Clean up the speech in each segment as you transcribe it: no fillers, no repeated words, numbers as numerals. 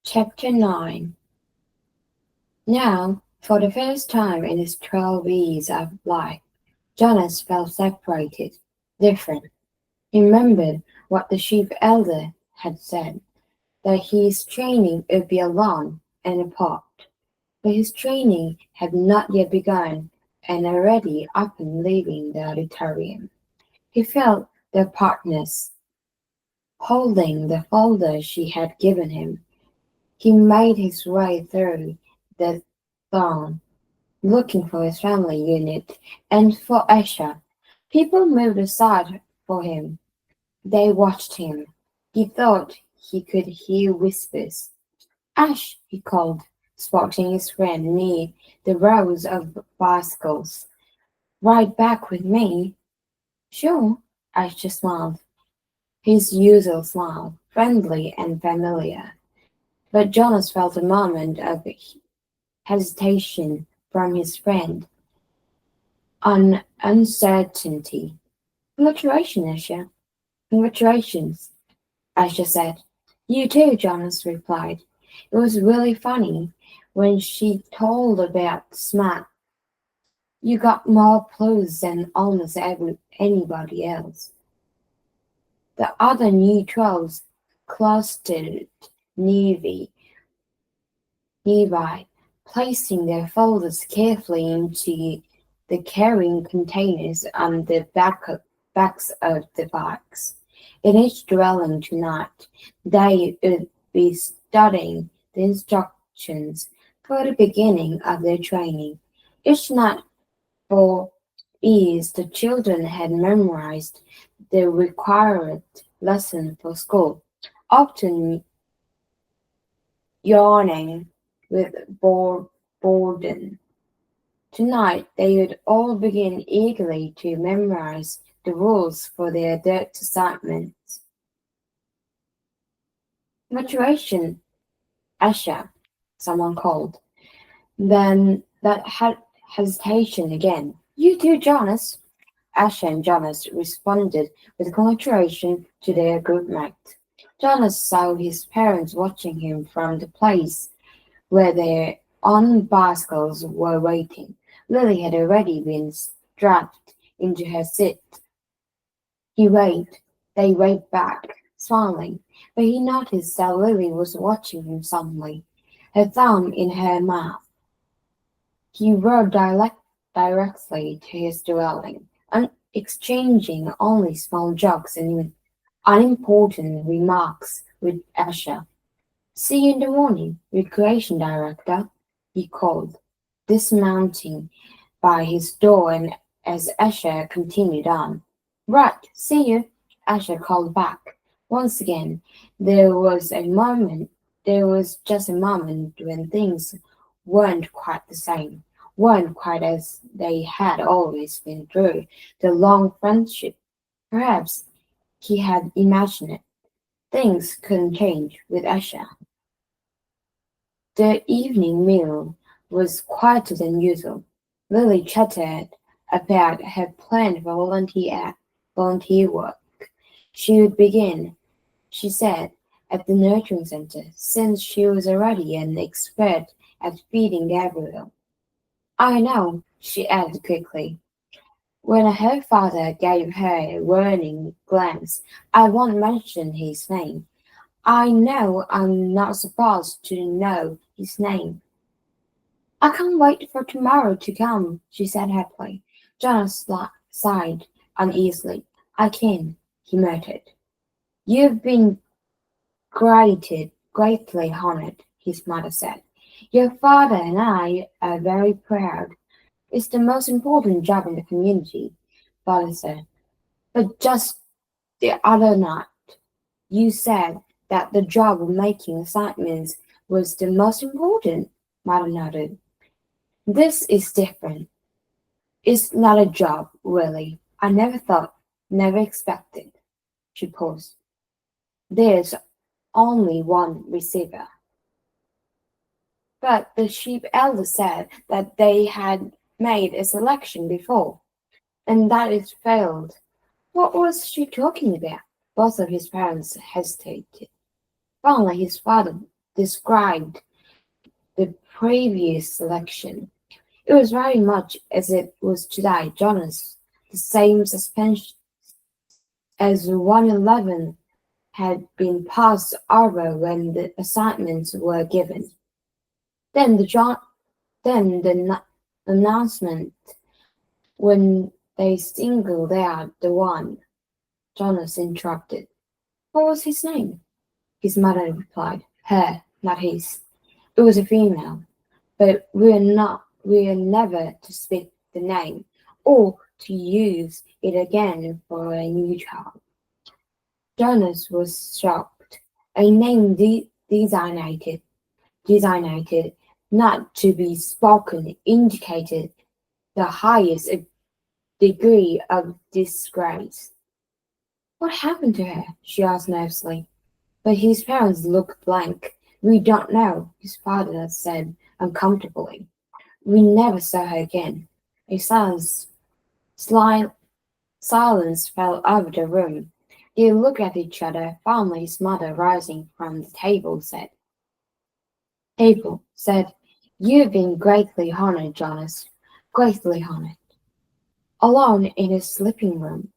Chapter 9. Now, for the first time in his 12 years of life, Jonas felt separated, different. He remembered what the sheep elder had said, that his training would be alone and apart. But his training had not yet begun, and already upon leaving the auditorium, he felt the apartness. Holding the folder she had given him, he made his way through the throng, looking for his family unit and for Asha. People moved aside for him. They watched him. He thought he could hear whispers. Ash, he called, spotting his friend near the rows of bicycles. Ride back with me? Sure, Ash just smiled. His usual smile, friendly and familiar. But Jonas felt a moment of hesitation from his friend, uncertainty. Congratulations, Asha. Congratulations, Asha said. You too, Jonas replied. It was really funny when she told about Smart. You got more clues than almost anybody else. The other neutrals clustered nearby, placing their folders carefully into the carrying containers on the backs of the bikes. In each dwelling tonight, they would be studying the instructions for the beginning of their training. Each night for years, the children had memorized the required lesson for school, often yawning with boredom. Tonight they would all begin eagerly to memorize the rules for their dirt assignments. Maturation, Asha, someone called. Then that hesitation again. You too, Jonas. Asha and Jonas responded with congratulation to their group mate. Jonas saw his parents watching him from the place where their own bicycles were waiting. Lily had already been strapped into her seat. He waved. They waved back, smiling, but he noticed that Lily was watching him solemnly, her thumb in her mouth. He rode directly to his dwelling, exchanging only small jokes and unimportant remarks with Asha. See you in the morning, recreation director, he called, dismounting by his door and as Asha continued on. Right, see you, Asha called back. Once again, there was just a moment when things weren't quite the same, weren't quite as they had always been through the long friendship. Perhaps he had imagined it. Things couldn't change with Asha. The evening meal was quieter than usual. Lily chattered about her planned volunteer work. She would begin, she said, at the nurturing center, since she was already an expert at feeding Gabriel. I know, she added quickly. When her father gave her a warning glance, I won't mention his name. I know I'm not supposed to know his name. I can't wait for tomorrow to come, she said happily. Jonas sighed uneasily. I can, he muttered. You've been greatly honored, his mother said. Your father and I are very proud. It's the most important job in the community, father said. But just the other night, you said that the job of making assignments was the most important, mother nodded. This is different. It's not a job, really. I never thought, never expected. She paused. There's only one receiver. But the sheep elder said that they had made a selection before, and that it failed. What was she talking about? Both of his parents hesitated. Finally his father described the previous selection. It was very much as it was today, Jonas, the same suspense as 111 had been passed over when the assignments were given. Then the announcement when they singled out the one. Jonas interrupted. What was his name? His mother replied. Her, not his. It was a female, but we are never to speak the name, or to use it again for a new child. Jonas was shocked. A name designated not to be spoken indicated the highest degree of disgrace. What happened to her? She asked nervously. But his parents looked blank. We don't know, his father said uncomfortably. We never saw her again. A silence fell over the room. They looked at each other. Finally, his mother, rising from the table, said, You've been greatly honored, Jonas, greatly honored. Alone in his sleeping room,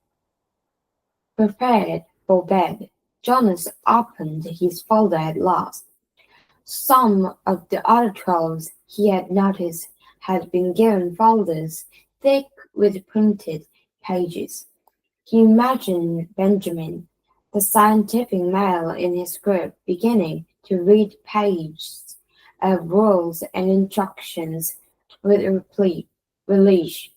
prepared for bed, Jonas opened his folder at last. Some of the other 12 he had noticed had been given folders thick with printed pages. He imagined Benjamin, the scientific male in his group, beginning to read pages of rules and instructions with relish.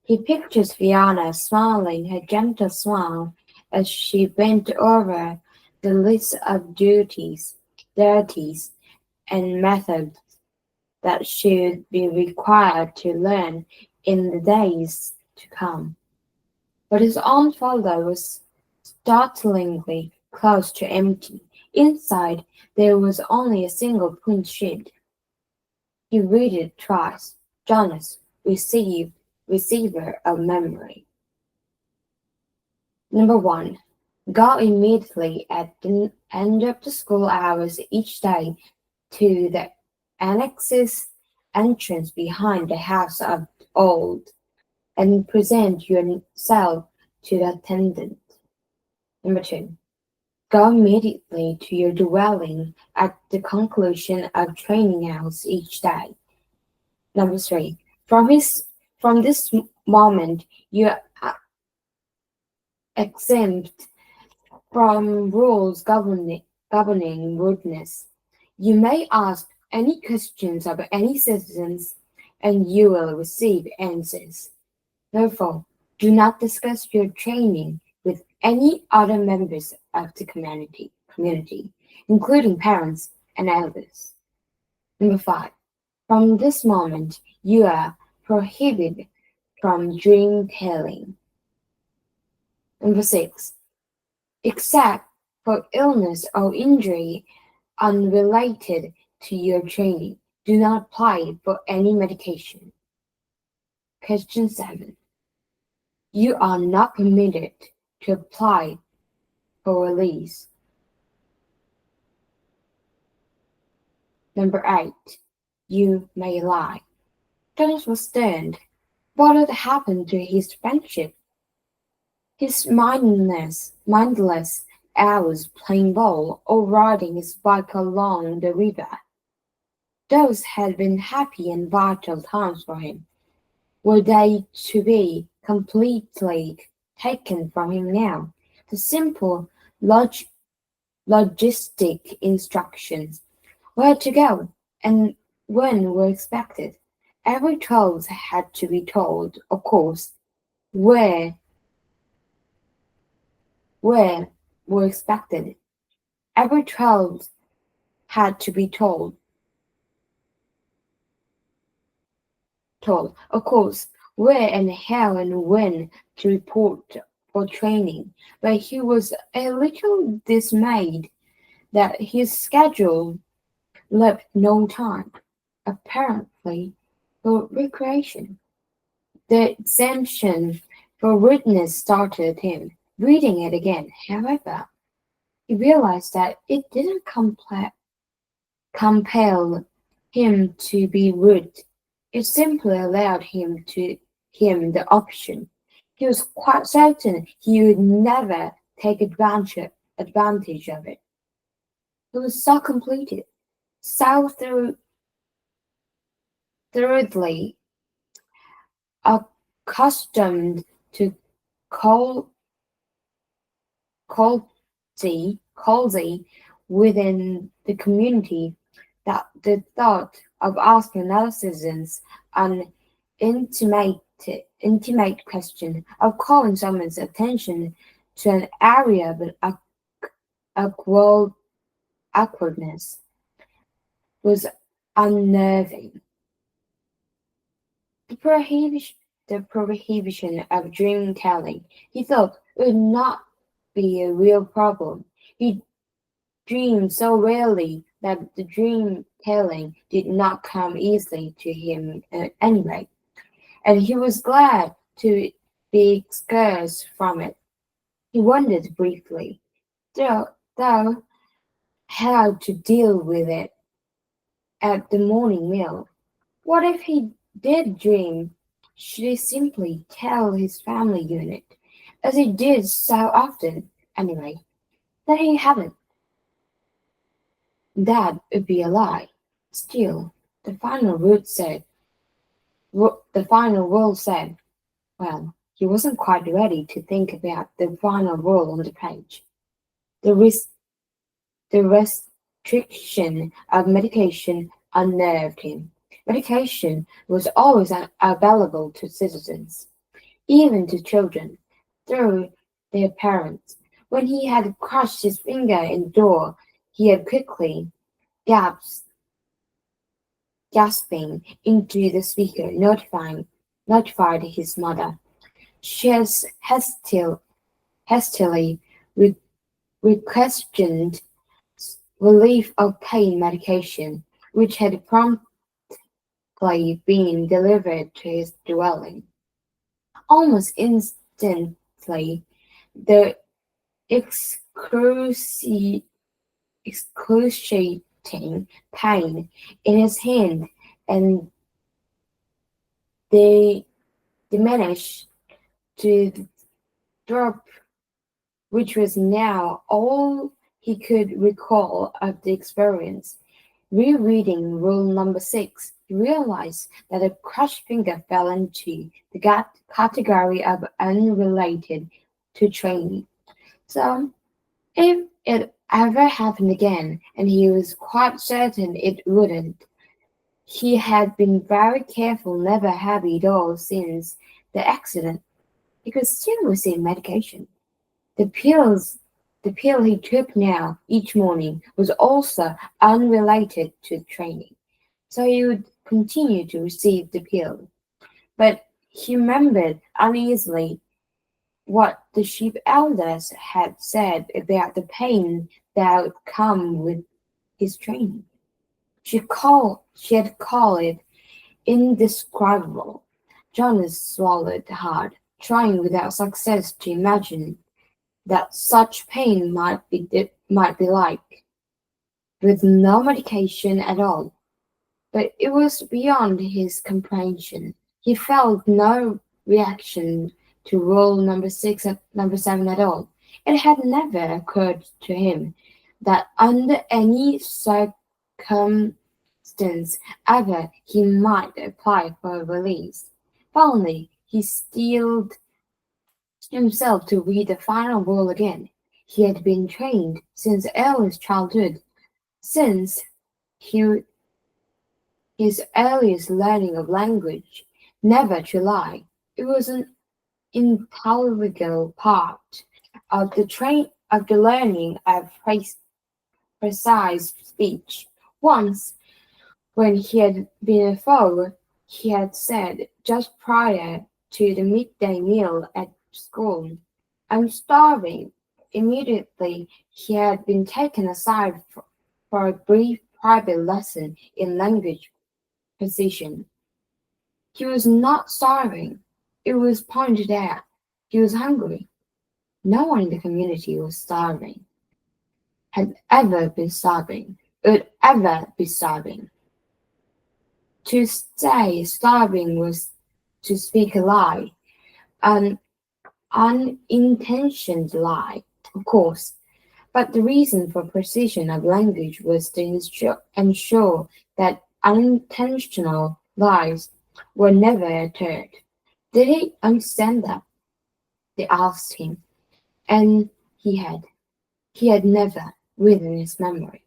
He pictures Fiona smiling her gentle smile as she bent over the list of duties, and methods that she would be required to learn in the days to come. But his own folder was startlingly close to empty. Inside there was only a single print sheet. He read it twice. Jonas, receiver of memory. Number 1. Go immediately at the end of the school hours each day to the annex's entrance behind the house of old, and present yourself to the attendant. Number 2. Go immediately to your dwelling at the conclusion of training hours each day. Number 3. From this moment, you are exempt from rules governing rudeness. You may ask any questions of any citizens, and you will receive answers. Therefore, do not discuss your training with any other members of the community, including parents and elders. Number 5. From this moment, you are prohibited from dream telling. Number 6. Except for illness or injury unrelated to your training, do not apply for any medication. Question 7. You are not permitted to apply for release. Number 8. You may lie. Jonas was stunned. What had happened to his friendship? His mindless hours playing ball or riding his bike along the river. Those had been happy and vital times for him. Were they to be completely taken from him now? The simple logistic instructions, where to go and when were expected. Every 12 had to be told, of course, where were expected. Every 12 had to be told, of course, where and how and when to report for training, but he was a little dismayed that his schedule left no time, apparently, for recreation. The exemption for rudeness startled him. Reading it again, however, he realized that it didn't compel him to be rude. It simply allowed him the option. He was quite certain he would never take advantage of it. He was so completed, so thoroughly accustomed to col- cozy within the community that the thought of asking another citizens an intimate question, of calling someone's attention to an area of awkwardness, was unnerving. The prohibition of dream telling, he thought, would not be a real problem. He dreamed so rarely that the dream telling did not come easily to him anyway, and he was glad to be excused from it. He wondered briefly, though, how to deal with it at the morning meal. What if he did dream? Should he simply tell his family unit, as he did so often anyway, that he hadn't? That would be a lie. Still, the final rule said, well, he wasn't quite ready to think about the final rule on the page. The the restriction of medication unnerved him. Medication was always available to citizens, even to children, through their parents. When he had crushed his finger in the door, he had quickly gasped, gasping into the speaker, notified his mother. She has hastily requestioned relief of pain medication, which had promptly been delivered to his dwelling. Almost instantly, the excruciating pain in his hand and they diminished to the drop, which was now all he could recall of the experience. Rereading rule number 6, he realized that a crushed finger fell into the category of unrelated to training. So, if it ever happened again, and he was quite certain it wouldn't, he had been very careful never have it all since the accident. He could still receive medication. The pill he took now each morning was also unrelated to training, so he would continue to receive the pill. But he remembered uneasily what the sheep elders had said about the pain that would come with his training. She had called it indescribable. Jonas swallowed hard, trying without success to imagine that such pain might be like, with no medication at all. But it was beyond his comprehension. He felt no reaction to rule number 6 and number 7 at all. It had never occurred to him that under any circumstance ever he might apply for a release. Finally, he steeled himself to read the final rule again. He had been trained since earliest childhood, since he, his earliest learning of language, never to lie. It was an integral part of the learning of precise speech. Once, when he had been a foe, he had said, just prior to the midday meal at school, I'm starving. Immediately, he had been taken aside for a brief private lesson in language precision. He was not starving. It was pointed out. He was hungry. No one in the community was starving, had ever been starving, would ever be starving. To say starving was to speak a lie, an unintentioned lie, of course, but the reason for precision of language was to ensure that unintentional lies were never uttered. Did he understand that? They asked him, and he had. He had never, within his memory,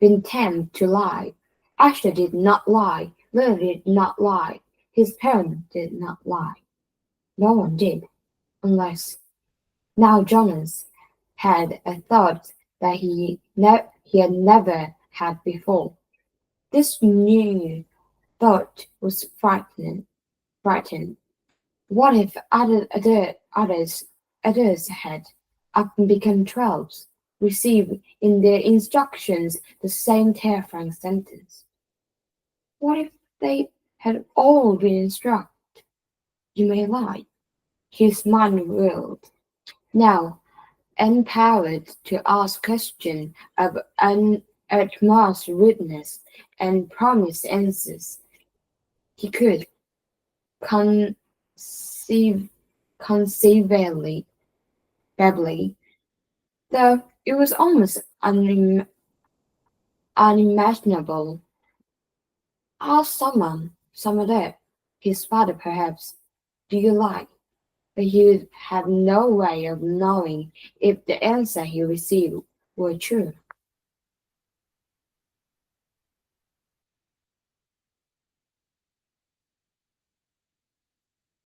been tempted to lie. Asher did not lie. Lily did not lie. His parents did not lie. No one did, unless now Jonas had a thought that he had never had before. This new thought was frightening. What if others had up and become trolls, receive in their instructions the same terrifying sentence? What if they had all been instructed? You may lie. His mind whirled. Now, empowered to ask questions of utmost rudeness and promise answers, he could conceivably, though it was almost unimaginable. Ask some other, his father perhaps, do you lie? But he would have no way of knowing if the answer he received were true.